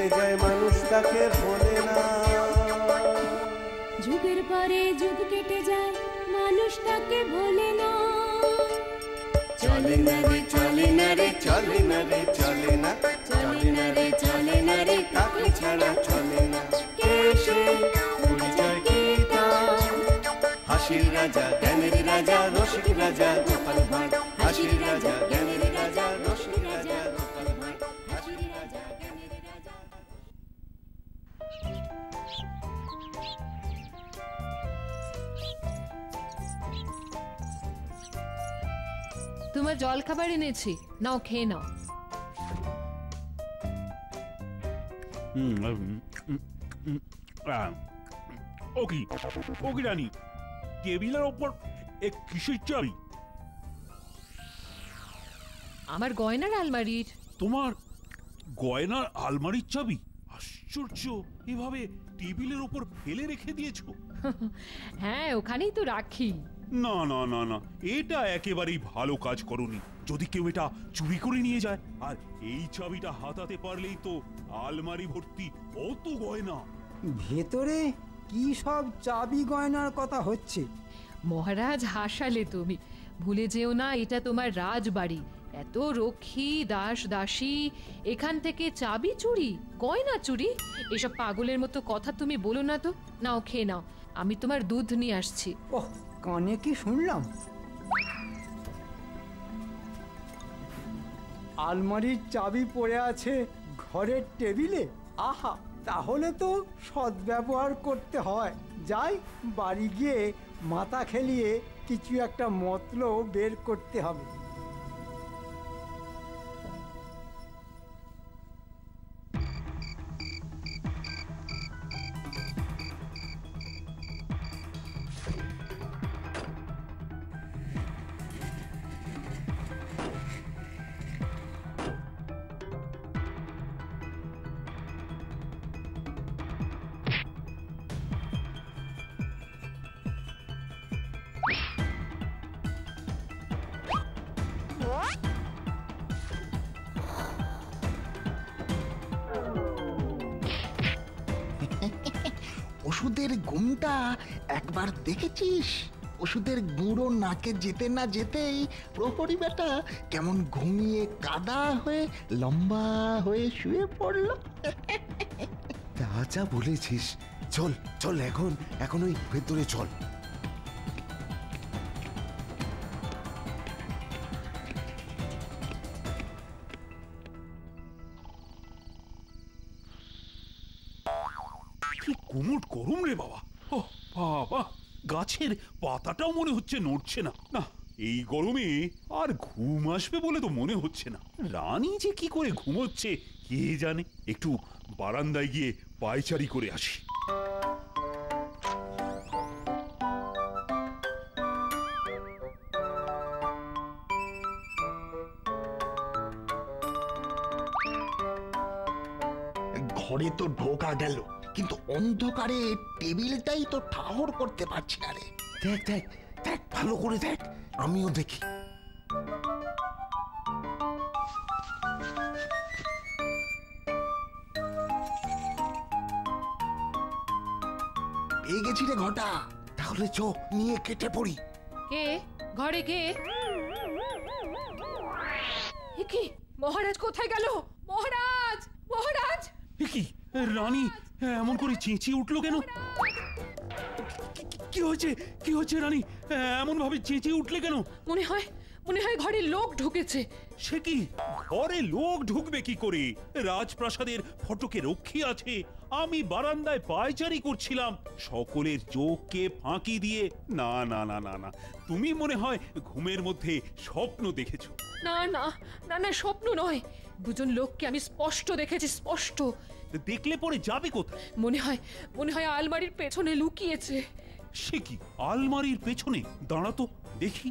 কেটে যায় মানুষ তাকে ভোলে না। যুগের পরে যুগ কেটে যায় মানুষ তাকে ভোলে না। চলে না রে চলে না রে চলে না রে চলে না, চলে না রে চলে না রে তাকে ছাড়া চলে না। কে সে পরিচয় কি তার? হাসির রাজা জ্ঞানের রাজা রসিক রাজা গোপাল ভাঁড়। হাসির রাজা জ্ঞানের রাজা রসিক রাজা গোপাল ভাঁড়। হাসির রাজা জ্ঞানের রাজা। তোমার জল খাবার এনেছি, নাও খেয়ে নাও। ওকি ওকি রানী, টেবিলের ওপর এক কিসের চাবি? আমার গয়নার আলমারির। তোমার গয়নার আলমারির চাবি? আশ্চর্য, এভাবে টেবিলের ওপর ফেলে রেখে দিয়েছো? হ্যাঁ, ওখানেই তো রাখি। না না না না, এটা একেবারেই ভালো কাজ করনি। যদি কেউ এটা চুরি করে নিয়ে যায়, আর এই চাবিটা হাতাতে পারলেই তো আলমারি ভর্তি অত গয়না। ভেতরে কি সব চাবি গয়নার কথা হচ্ছে? মহারাজ হাসালে তুমি। ভুলে যেও না, এটা তোমার রাজবাড়ি। এত রক্ষী দাস দাসী, এখান থেকে চাবি চুরি, গয়না চুরি? এসব পাগলের মতো কথা তুমি বলো না তো। নাও খেয়ে নাও, আমি তোমার দুধ নিয়ে আসছি। ওহ, কানে কি শুনলাম? আলমারির চাবি পড়ে আছে ঘরের টেবিলে। আহা, তাহলে তো সদ্ব্যবহার করতে হয়। যাই, বাড়ি গিয়ে মাথা খেলিয়ে কিছু একটা মতলব বের করতে হবে। ওষুধের গুণটা একবার দেখেছিস? ওষুধের গুঁড়ো নাকে যেতে না যেতেই প্রহরী বেটা কেমন ঘুমিয়ে কাদা হয়ে লম্বা হয়ে শুয়ে পড়ল। তা যা বলেছিস। চল চল, এখন ওই ভেতরে চল। কি কুমুট গরম রে বাবা! ও বাবা, গাছের পাতাটাও মনে হচ্ছে নড়ছে না। না, এই গরমে আর ঘুম আসবে বলে তো মনে হচ্ছে না। রানী যে কি করে ঘুমোচ্ছে কে জানে। একটু বারান্দায় গিয়ে পায়চারি করে আসি। ঘরে তো ঢোকা গেল, কিন্তু অন্ধকারে টেবিলটাই তো ঠাহর করতে পারছি না রে। দেখ দেখ দেখ, ভালো করে দেখ, আমিও দেখি। পেয়ে গেছি রে ঘটা। তাহলে চোখ নিয়ে কেটে পড়ি। কে ঘরে? কে? কি মহারাজ কোথায় গেল? মহারাজ, মহারাজ! কি রানী এমন করে চেঁচিয়ে উঠলো কেন? কি হয়েছে? কি হয়েছে রানী? এমন ভাবে চেঁচিয়ে উঠলে কেন? মনে হয় ঘরে লোক ঢুকেছে। সে কি? ঘরে লোক ঢুকবে কি করে? রাজপ্রাসাদের ফটকে রক্ষী আছে। আমি বারান্দায় পায়চারি করছিলাম, সকলের চোখকে ফাঁকি দিয়ে। না না না না না, তুমি মনে হয় ঘুমের মধ্যে স্বপ্ন দেখেছো। না না না না, স্বপ্ন নয়, দুজন লোককে আমি স্পষ্ট দেখেছি, স্পষ্ট। দেখলে পরে যাবে কোথায়? মনে হয় আলমারির পেছনে লুকিয়েছে। সে কি? আলমারির পেছনে? দাঁড়াতো দেখি।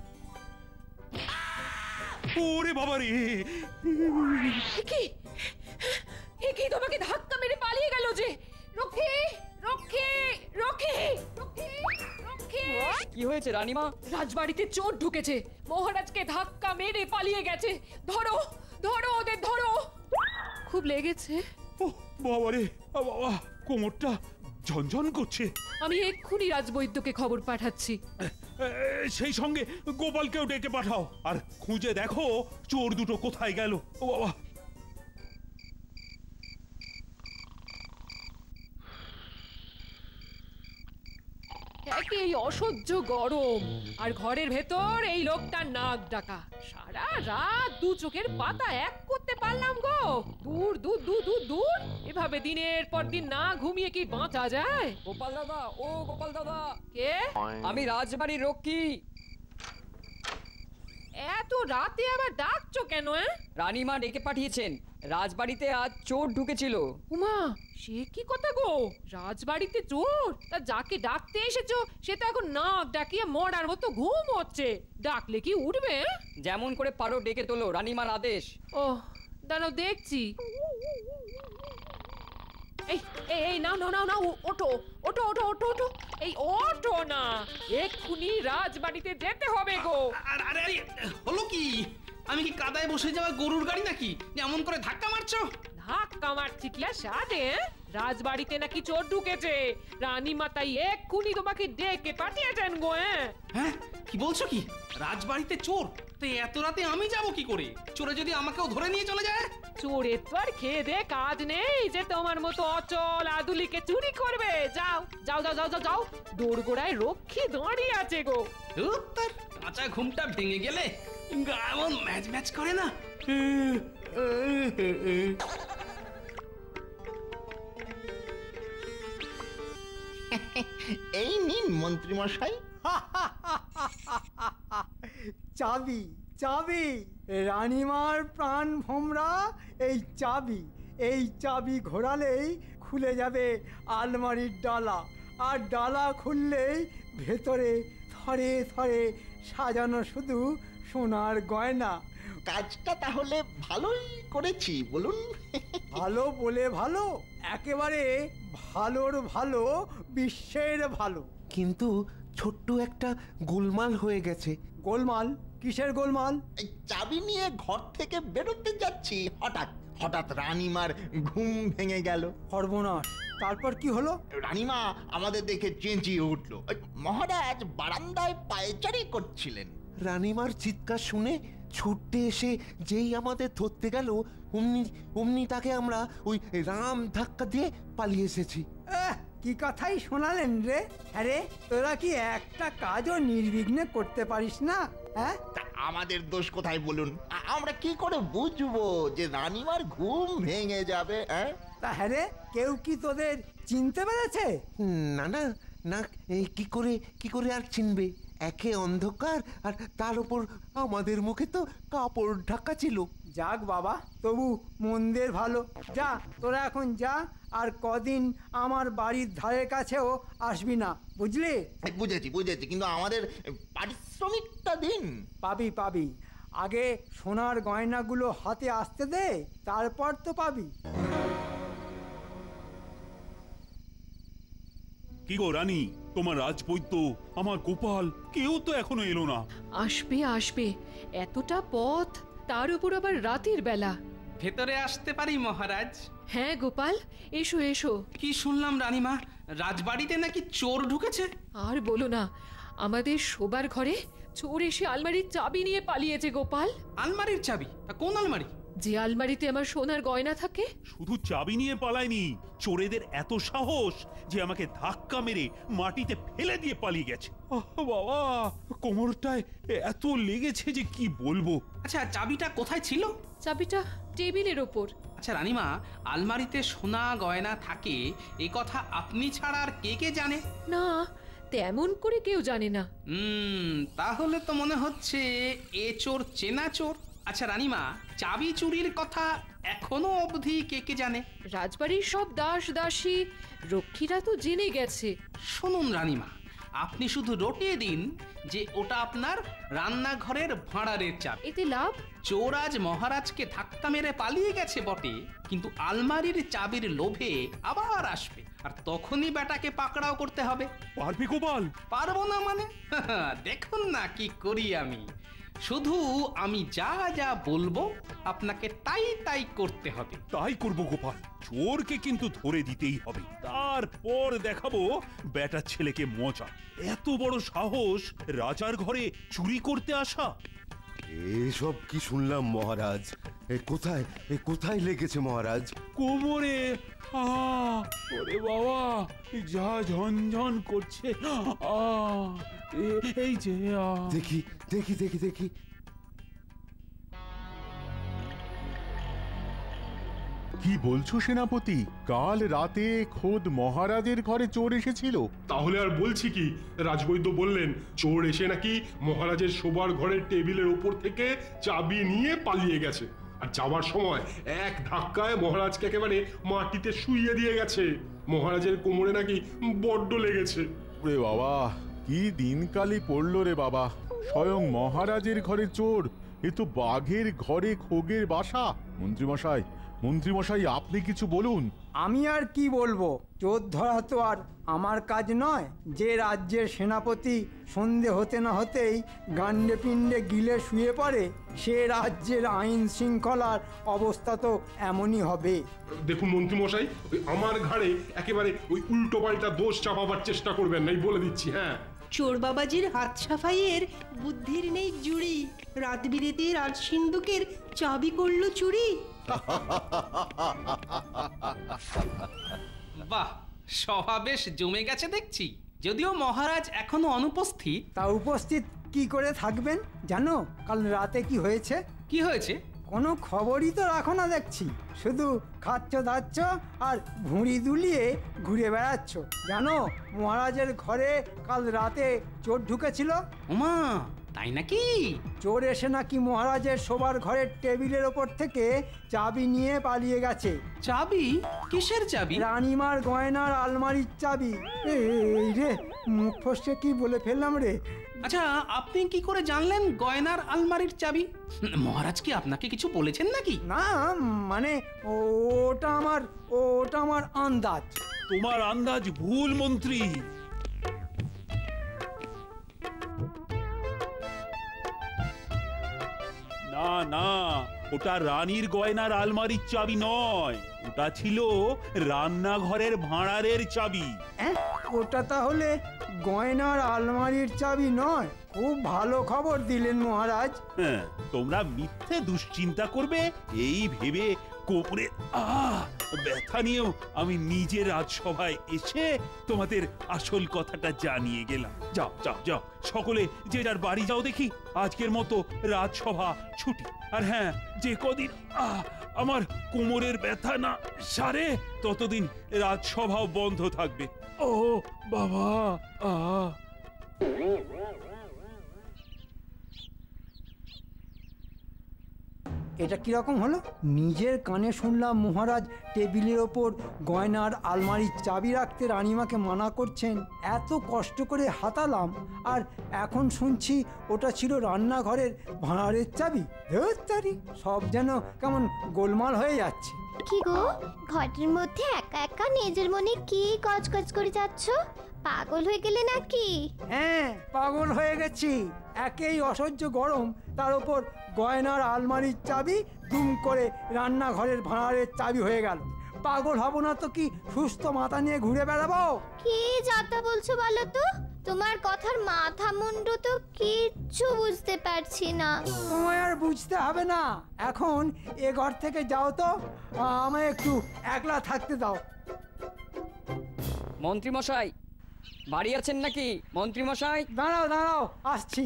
ওরে বাবা রে! কি তোমাকে ধাক্কা মেরে পালিয়ে গেল যে? রক্ষী, রক্ষী, রক্ষী, রক্ষী, রক্ষী! কি হয়েছে রানীমা? রাজবাড়িতে চোর ঢুকেছে, মহারাজকে ধাক্কা মেরে পালিয়ে গেছে। ধরো, ধরো ওদের, ধরো। খুব লেগেছে? ও বাবারে, বাবা কোমরটা ঝনঝন করছে। আমি এক্ষুনি রাজবৈদ্যকে খবর পাঠাচ্ছি। সেই সঙ্গে গোপালকেও ডেকে পাঠাও, আর খুঁজে দেখো চোর দুটো কোথায় গেল। ও বাবা, একে এই অসহ্য গরম, আর ঘরের ভেতর এই লোকটার নাক ডাকা। সারা রাত দু চোখের পাতা এক করতে পারলাম গো। দূর দূর দূর দূর দূর, এভাবে দিনের পর দিন না ঘুমিয়ে কি বাঁচা যায়? গোপাল দাদা, ও গোপাল দাদা, কে? আমি রাজবাড়ির রক্ষী। এত রাতে আবার ডাকছো কেন? রানীমা ডেকে পাঠিয়েছেন, রাজবাড়িতে আজ চোর ঢুকেছিল। উমা, সে কি কথা গো? রাজবাড়িতে চোর? তা যাকে ডাকতে এসেছো সে তো এখন নাক ডাকিয়ে মরার মতো ঘুম হচ্ছে। ডাকলে কি উঠবে? যেমন করে পারো ডেকে তোলো, রানীমার আদেশ। ও দাঁড়াও দেখছি। এই এই এই নাও নাও নাও নাও, ওঠো ওঠো ওঠো ওঠো ওঠো, এই ওঠো না, এক্ষুনি রাজবাড়িতে যেতে হবে গো। আরে আরে হলো কি? আমি কি কাদায় বসে যাওয়া গরুর গাড়ি নাকি যেমন করে ধাক্কা মারছো? ধাক্কা মারছি কি আর সাথে? রাজবাড়িতে নাকি চোর ঢুকেছে, রানী মাতাই এক্ষুনি তোমাকে ডেকে পাঠিয়েছেন গো। হ্যাঁ, কি বলছো কি? রাজবাড়িতে চোর? তো এত রাতে আমি যাব কি করে? চোরে যদি আমাকেও ধরে নিয়ে চলে যায়? চোরের তো আর খেয়ে দে কাজ নেই যে তোমার মতো অচল আদুলিকে চুরি করবে। যাও যাও যাও যাও যাও যাও, দোরগোড়ায় রক্ষী দাঁড়িয়ে আছে গো। উত্তর কাঁচা ঘুমটা ভেঙে গেলে গা এমন ম্যাচ ম্যাচ করে না। এই নিন মন্ত্রী মশাই। চাবি চাবি, রানীমার প্রাণ ভোমরা এই চাবি। এই চাবি ঘোরালেই খুলে যাবে আলমারির ডালা, আর ডালা খুললেই ভেতরে থরে থরে সাজানো শুধু সোনার গয়না। কাজটা তাহলে ভালোই করেছি বলুন। ভালো বলে ভালো, একেবারে ভালোর ভালো, বিশ্বের ভালো। কিন্তু ছোট্ট একটা গোলমাল হয়ে গেছে। গোলমাল? কিসের গোলমাল? এই চাবি নিয়ে ঘর থেকে বেরোতে যাচ্ছি, হঠাৎ হঠাৎ রানীমার ঘুম ভেঙে গেল। সর্বনাশ! তারপর কি হলো? রানীমা আমাদের দেখে চেঁচিয়ে উঠলো। মহারাজ বারান্দায় পায়চারি করছিলেন। রানীমার চিৎকার শুনে ছুটতে এসে যেই আমাদের ধরতে গেল, অমনি অমনি তাকে আমরা ওই রাম ধাক্কা দিয়ে পালিয়ে এসেছি। কি কথাই শোনালেন রে। আরে তোরা কি একটা কাজও নির্বিঘ্নে করতে পারিস না? হ্যাঁ, তা আমাদের দোষ কোথায় বলুন? আমরা কি করে বুঝবো যে রানীমার ঘুম ভেঙে যাবে? তা হ্যাঁ রে, কেউ কি তোদের চিনতে পেরেছে? না না না, এই কি করে আর চিনবে? একে অন্ধকার, আর তার উপর আমাদের মুখে তো কাপড় ঢাকা ছিল। যাক বাবা, তবু মন্দের ভালো। যা, তোরা এখন যা, আর কদিন আমার বাড়ির ধারে কাছেও আসবি না, বুঝলি? বুঝেছি বুঝেছি, কিন্তু আমাদের পারিশ্রমিকটা দিন। পাবি পাবি, আগে সোনার গয়নাগুলো হাতে আসতে দে, তারপর তো পাবি। কি গো রানী, তোমার রাজবৈদ্য, আমার গোপাল, কেউ তো এখনো এলো না। আসবে আসবে, এতটা পথ, তার উপর আবার রাতের বেলা। ভেতরে আসতে পারি মহারাজ? হ্যাঁ গোপাল, এসো এসো। কি শুনলাম রানীমা, রাজবাড়িতে নাকি চোর ঢুকেছে? আর বলো না, আমাদের শোবার ঘরে চোর এসে আলমারির চাবি নিয়ে পালিয়েছে গোপাল। আলমারির চাবি? তা কোন আলমারি? যে আলমারিতে আমার সোনার গয়না থাকে। শুধু চাবি নিয়ে পালায়নি, চোরেদের এত সাহস যে আমাকে ধাক্কা মেরে মাটিতে ফেলে দিয়ে পালিয়ে গেছে। বাবা, কোমরটায় এত লেগেছে যে কি বলবো। আচ্ছা, চাবিটা কোথায় ছিল? চাবিটা টেবিলের ওপর। আচ্ছা রানীমা, আলমারিতে সোনা গয়না থাকে এ কথা আপনি ছাড়া আর কে কে জানে? না, তেমন করে কেউ জানে না। তাহলে তো মনে হচ্ছে এ চোর চেনা চোর। আচ্ছা রানীমা, চাবি চুরির কথা এখনো অবধি কে কে জানে? রাজবাড়ির সব দাস দাসী রক্ষীরা তো জেনে গেছে। শুনুন রানীমা, আপনি শুধু রটিয়ে দিন যে ওটা আপনার রান্নাঘরের ভাঁড়ারের চাবি। এতে লাভ? চোর আজ মহারাজকে ধাক্কা মেরে পালিয়ে গেছে বটে, কিন্তু আলমারির চাবির লোভে আবার আসবে, আর তখনই বেটাকে পাকড়াও করতে হবে। পারবি গোপাল? পারবো না মানে? দেখুন না কি করি আমি। শুধু আমি যা যা বলবো আপনাকে তাই তাই করতে হবে। তাই করব গোপাল, চোরকে কিন্তু ধরে দিতেই হবে, তারপর দেখাবো বেটার ছেলেকে মজা। এত বড় সাহস রাজার ঘরে চুরি করতে আসা! এসব কি শুনলাম মহারাজ? কোথায় লেগেছে মহারাজ? কোমরে। ওরে বাবা, যা ঝনঝন করছে। এই যে দেখি দেখি দেখি দেখি। কি বলছো সেনাপতি? কাল রাতে খোদ মহারাজের ঘরে চোর এসেছিল? তাহলে আর বলছি কি, রাজবৈদ্য বললেন চোর এসে নাকি মহারাজের শোবার ঘরের টেবিলের উপর থেকে চাবি নিয়ে পালিয়ে গেছে, আর যাওয়ার সময় এক ধাক্কায় মহারাজকে একেবারে মাটিতে শুইয়ে দিয়ে গেছে। মহারাজের কোমরে নাকি বড্ড লেগেছে। রে বাবা, কি দিনকালই পড়লো রে বাবা! স্বয়ং মহারাজের ঘরে চোর, এ তো বাঘের ঘরে খোগের বাসা। মন্ত্রীমশাই আপনি কিছু বলুন। আমি আর কি বলবো? চোর ধরা তো আর আমার কাজ নয়। যে রাজ্যের সেনাপতি সন্ধে হতে না হতেই গান্ডে পিণ্ডে গিলে শুয়ে পড়ে, সে রাজ্যের আইন শৃঙ্খলার অবস্থা তো এমনই হবে। দেখুন মন্ত্রীমশাই, আমার ঘাড়ে একেবারে ওই উল্টো পাল্টা দোষ চাপাবার চেষ্টা করবেন না, বলে দিচ্ছি। হ্যাঁ, চোর বাবাজির হাত সাফাইয়ের বুদ্ধির নেই জুড়ি, রাত বিরেতে রাজ সিন্ধুকের চাবি করলো চুরি। বাহ, সভা বেশ জমে গেছে দেখছি। যদিও মহারাজ এখনো অনুপস্থিত। তা উপস্থিত কি করে থাকবেন? জানো কাল রাতে কি হয়েছে? কি হয়েছে? কোনো খবরই তো রাখো না দেখছি, শুধু খাচ্ছ দাচ্ছ আর ভুঁড়ি দুলিয়ে ঘুরে বেড়াচ্ছ। জানো মহারাজের ঘরে কাল রাতে চোর ঢুকেছিল। ওমা, তাই নাকি? চোর এসে নাকি মহারাজের শোবার ঘরের টেবিলের ওপর থেকে চাবি নিয়ে পালিয়ে গেছে। চাবি? কিসের চাবি? রানীমার গয়নার আলমারির চাবি। এই রে, মুখ ফসকে কি বলে ফেললাম রে। আচ্ছা, আপনি কি করে জানলেন গয়নার আলমারির চাবি? মহারাজ কি আপনাকে কিছু বলেছেন নাকি? না, মানে ওটা আমার আন্দাজ। তোমার আন্দাজ ভুল মন্ত্রী। না না, ওটা রানীর গয়নার আলমারির চাবি নয়, ওটা ছিল রান্নাঘরের ভাঁড়ারের চাবি। ওটা তাহলে গয়নার আলমারির চাবি নয়? খুব ভালো খবর দিলেন মহারাজ। হ্যাঁ, তোমরা মিথ্যে দুশ্চিন্তা করবে এই ভেবে কোপরে ব্যথা নিয়েও আমি নিজে রাজসভায় এসে তোমাদের আসল কথাটা জানিয়ে গেলাম। যাও যাও যাও, সকলে যে যার বাড়ি যাও দেখি। আজকের মতো রাজসভা ছুটি। আর হ্যাঁ, যে কদিন আমার কোমরের ব্যথা না সারে ততদিন রাজসভাও বন্ধ থাকবে। ও বাবা! এটা কিরকম হলো? নিজের কানে শুনলাম মহারাজ টেবিলের ওপর গয়নার আলমারির চাবি রাখতে রানীমাকে মানা করছেন। এত কষ্ট করে হাতালাম, আর এখন শুনছি ওটা ছিল রান্নাঘরের ভাঁড়ারের চাবি। সব যেন কেমন গোলমাল হয়ে যাচ্ছে। কি গো, ঘরের মধ্যে একা একা নিজের মনে কি কচকচ করে যাচ্ছ? পাগল হয়ে গেলে নাকি? হ্যাঁ, পাগল হয়ে গেছি। একেই অসহ্য গরম, তার উপর গয়নার আলমারির চাবি দুম করে রান্নাঘরের ভাঁড়ারের চাবি হয়ে গেল। পাগল হব না তো কি সুস্থ মাথা নিয়ে ঘুরে বেড়াবো? কি যাতা বলছো বলো তো? তোমার কথার মাথা মুন্ডু তো কিচ্ছু বুঝতে পারছি না। তোমায় আর বুঝতে হবে না, এখন এ ঘর থেকে যাও তো, আমায় একটু একলা থাকতে দাও। মন্ত্রী মশাই, বাড়ি আছেন নাকি? মন্ত্রী মশাই, দাঁড়াও দাঁড়াও, আসছি।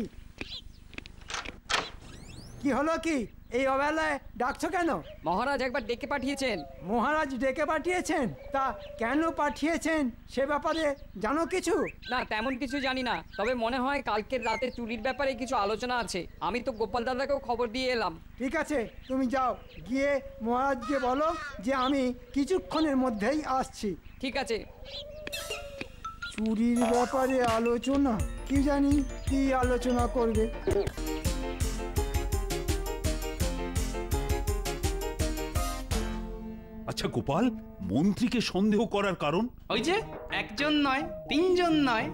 কি হলো কি? এই অবেলায় ডাকছো কেন? মহারাজ একবার ডেকে পাঠিয়েছেন। মহারাজ ডেকে পাঠিয়েছেন? তা কেন পাঠিয়েছেন সে ব্যাপারে জানো কিছু? না, তেমন কিছু জানি না, তবে মনে হয় কালকের রাতে চুরির ব্যাপারে কিছু আলোচনা আছে। আমি তো গোপাল দাদাকেও খবর দিয়ে এলাম। ঠিক আছে, তুমি যাও, গিয়ে মহারাজকে বলো যে আমি কিছুক্ষণের মধ্যেই আসছি। ঠিক আছে। চুরির ব্যাপারে আলোচনা, কি জানি কি আলোচনা করবে। আচ্ছা গোপাল, মন্ত্রীকে সন্দেহ করার কারণ? ওই যে একজন নয়, তিনজন নয়,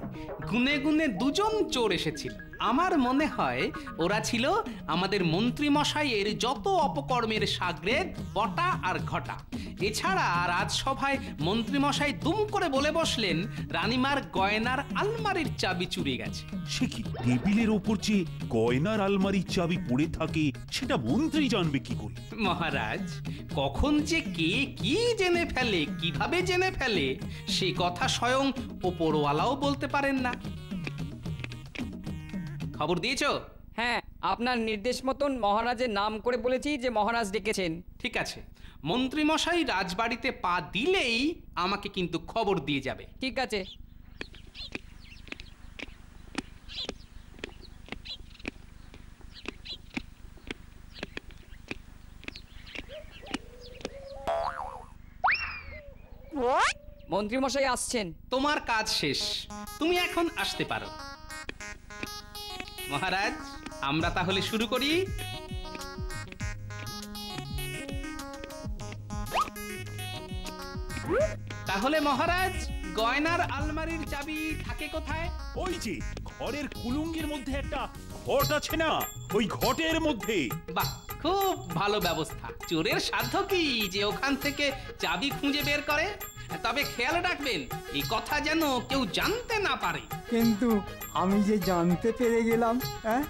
গুনে গুনে দুজন চোর এসেছিল। আমার মনে হয় ওরা ছিল আমাদের মন্ত্রী মশাইয়ের যত অপকর্মের সাগরেদ বটা আর ঘটা। এছাড়া রাজসভায় মন্ত্রী মশাই দুম করে বলে বসলেন রানীমার গয়নার আলমারির চাবি চুরি গেছে। সে কি টেবিলের ওপর যে গয়নার আলমারির চাবি পড়ে থাকে সেটা মন্ত্রী জানবে কি করে? মহারাজ, কখন যে কে কি জেনে ফেলে, কিভাবে জেনে ফেলে, সে কথা স্বয়ং ওপরওয়ালাও বলতে পারেন না। খবর দিয়েছো? হ্যাঁ, আপনার নির্দেশ মতন মহারাজের নাম করে বলেছি যে মহারাজ ডেকেছেন। ঠিক আছে, মন্ত্রী মশাই রাজবাড়িতে পা দিলেই আমাকে কিন্তু খবর দিয়ে যাবে। ঠিক আছে। মন্ত্রী মশাই আসছেন। তোমার কাজ শেষ, তুমি এখন আসতে পারো। মহারাজ, আমরা তাহলে শুরু করি। তাহলে মহারাজ, গয়নার আলমারির চাবি থাকে কোথায়? ওই যে ঘরের কুলুঙ্গির মধ্যে একটা ঘট আছে না, ওই ঘটের মধ্যে। বাহ, খুব ভালো ব্যবস্থা। চোরের সাধ্য কি যে ওখান থেকে চাবি খুঁজে বের করে? তবে খেয়াল রাখবেন এই কথা যেন কেউ জানতে না পারে। কিন্তু আমি যে জানতে পেরে গেলাম, হ্যাঁ,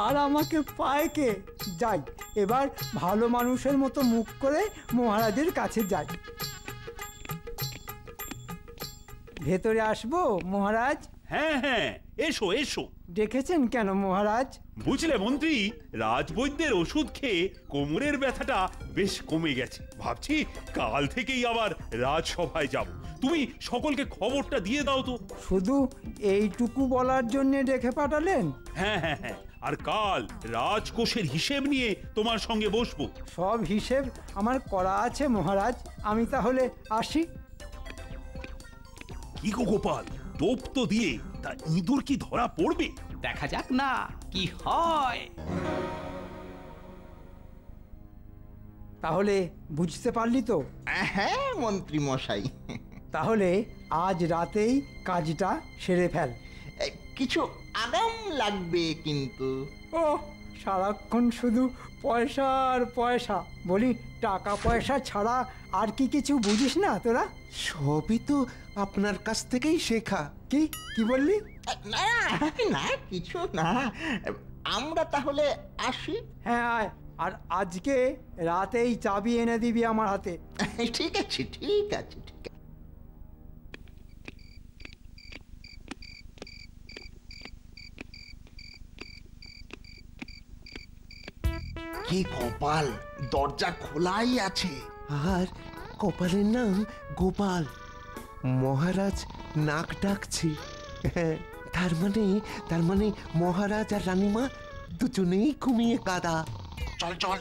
আর আমাকে পায় কে? যাই, এবার ভালো মানুষের মতো মুখ করে মহারাজের কাছে যাই। ভেতরে আসবো মহারাজ? হ্যাঁ হ্যাঁ, এসো এসো। ডেকেছেন কেন মহারাজ? বুঝলে মন্ত্রী, রাজবৈদ্যের ওষুধ খেয়ে কোমরের ব্যথাটা বেশ কমে গেছে। ভাবছি কাল থেকেই আবার রাজসভায় যাব। তুমি সকলকে খবরটা দিয়ে দাও তো। শুধু এইটুকু বলার জন্য ডেকে পাঠালেন? হ্যাঁ হ্যাঁ হ্যাঁ, আর কাল রাজকোষের হিসেব নিয়ে তোমার সঙ্গে বসবো। সব হিসেব আমার করা আছে মহারাজ, আমি তাহলে আসি। কি গো গোপাল, টোপ তো দিয়ে তা ইঁদুর কি ধরা পড়বে? দেখা যাক না কি হয়। তাহলে বুঝতে পারলি তো? হ্যাঁ মন্ত্রী মশাই। তাহলে আজ রাতেই কাজটা সেরে ফেল। কিছু আগাম লাগবে কিন্তু। ও, সারাক্ষণ শুধু পয়সা আর পয়সা। বলি, টাকা পয়সা ছাড়া আর কি কিছু বুঝিস না তোরা? সবই তো আপনার কাছ থেকেই শেখা। কি কি বললি? না না, কিছু না। আমরা তাহলে আসি। হ্যাঁ আয়, আর আজকে রাতেই চাবি এনে দিবি আমার হাতে। ঠিক আছে ঠিক আছে ঠিক আছে। কি কপাল, দরজা খোলাই আছে। আর কপালের নাম গোপাল। মহারাজ নাক ডাকছে। তার মানে মহারাজ আর রানীমা দুজনেই ঘুমিয়ে কাদা। চল চল,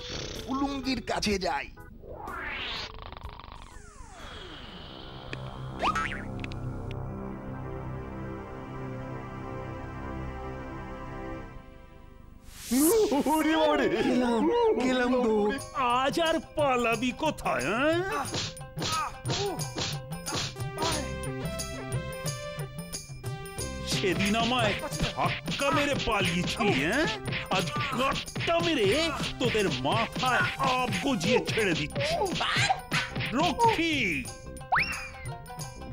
উলুঙ্গির কাছে যাই। গেলাম গো। আজ আর পালাবি কোথায়? সেদিন আমায় ধাক্কা মেরে পালিয়েছিলি, আজ গাট্টা মেরে তোদের মাথায় আব গজিয়ে ছেড়ে দিচ্ছি। রক্ষী,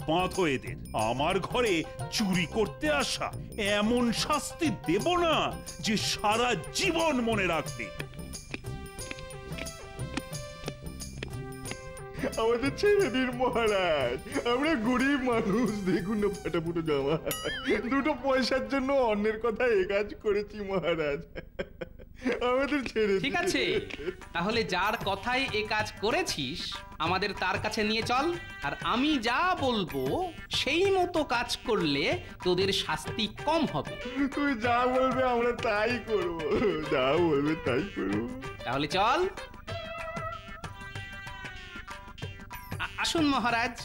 বাঁধো এদের। আমার ঘরে চুরি করতে আসা, এমন শাস্তি দেব না যে সারা জীবন মনে রাখবে। আমাদের ছেড়ে দিন মহারাজ, আমরা গরিব মানুষ। দেখুন না ফাটাফুটো জামা, দুটো পয়সার জন্য অন্যের কথা এ কাজ করেছি মহারাজ। আমাদের ছেড়ে ঠিক আছে, তাহলে যার কথাই এ কাজ করেছিস আমাদের তার কাছে নিয়ে চল। আর আমি যা বলবো সেই মতো কাজ করলে তোদের শাস্তি কম হবে। তুই যা বলবে আমরা তাই করব, যা বলবে তাই করব। তাহলে চল। আসুন মহারাজ।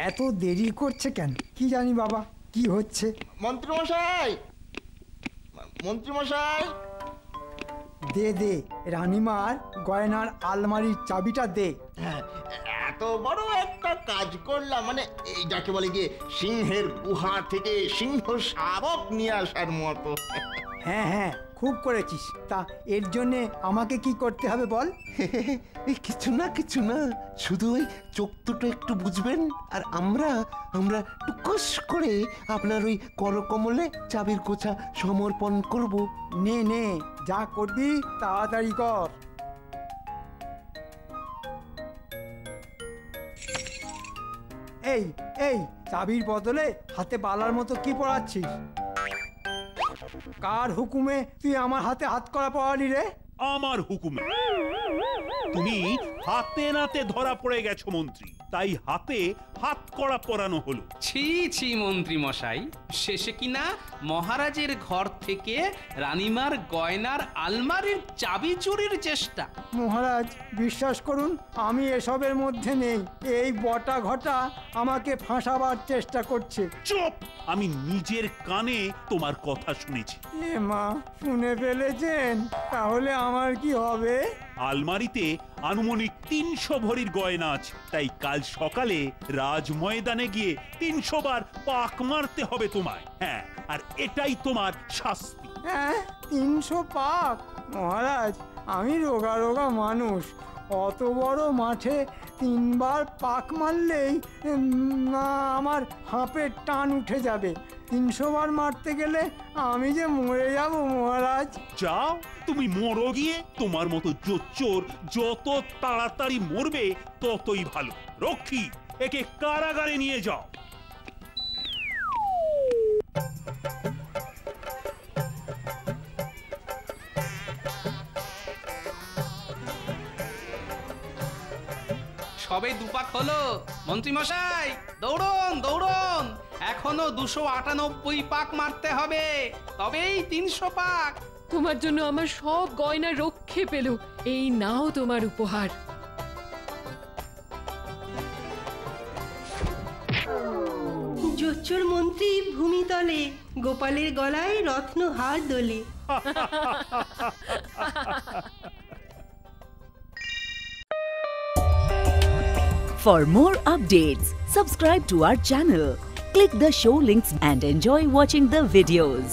এত দেরি করছে কেন কি জানি বাবা, কি হচ্ছে? মন্ত্রী মশাই, মন্ত্রী মশাই, দে দে, রানীমার গয়নার আলমারির চাবিটা দে। হ্যাঁ, এত বড় একটা কাজ করলাম, মানে এই যাকে বলে গিয়ে সিংহের গুহা থেকে সিংহ শাবক নিয়ে আসার মতো। হ্যাঁ হ্যাঁ, খুব করেছিস। তা এর জন্যে আমাকে কি করতে হবে বল? এই কিছু না কিছু না, শুধু ওই চোখ দুটো একটু বুঝবেন, আর আমরা আমরা টুকুস করে আপনার ওই করকমলে চাবির গোছা সমর্পণ করব। নে নে, যা করবি তাড়াতাড়ি কর। এই এই, চাবির বদলে হাতে বালার মতো কি পড়াচ্ছিস? কার হুকুমে তুই আমার হাতে হাত করা পড়ালি রে? আমার হুকুমে। তুমি হাতে নাতে ধরা পড়ে গেছো মন্ত্রী, তাই হাতে হাত কড়া পরানো হলো। ছি ছি মন্ত্রী মশাই, শেষে কিনা মহারাজের ঘর থেকে রানীমার গয়নার আলমারির চাবি চুরির চেষ্টা। মহারাজ বিশ্বাস করুন, আমি এসবের মধ্যে নেই। এই বটা ঘটা আমাকে ফাঁসাবার চেষ্টা করছে। চুপ! আমি নিজের কানে তোমার কথা শুনেছি। এ মা, শুনে ফেলেছেন? তাহলে আমার কি হবে? আলমারিতে আনুমানিক 300 ভরির গয়না আছে, তাই কাল সকালে রাজ ময়দানে গিয়ে 300 বার পাক মারতে হবে তোমায়। হ্যাঁ, আর এটাই তোমার শাস্তি। হ্যাঁ, 300 পাক? মহারাজ, আমি রোগা রোগা মানুষ, অত বড় মাঠে 3 বার পাক মারলেই না আমার হাঁপের টান উঠে যাবে। 300 বার মারতে গেলে আমি যে মরে যাব মহারাজ। যাও, তুমি মরো গিয়ে। তোমার মতো জোচ্চোর যত তাড়াতাড়ি মরবে ততই ভালো। রক্ষী, একে কারাগারে নিয়ে যাও। সবে দুপাক হলো। মন্ত্রী মশাই, দৌড়ন দৌড়ন, এখনো 298 পাক মারতে হবে, তবেই 300 পাক। তোমার জন্য আমার সব গয়না রক্ষে পেল। এই নাও তোমার উপহার। জোচ্চোর মন্ত্রী ভূমিতলে, গোপালের গলায় রত্নহার দোলে। For more updates, subscribe to our channel, click the show links and enjoy watching the videos.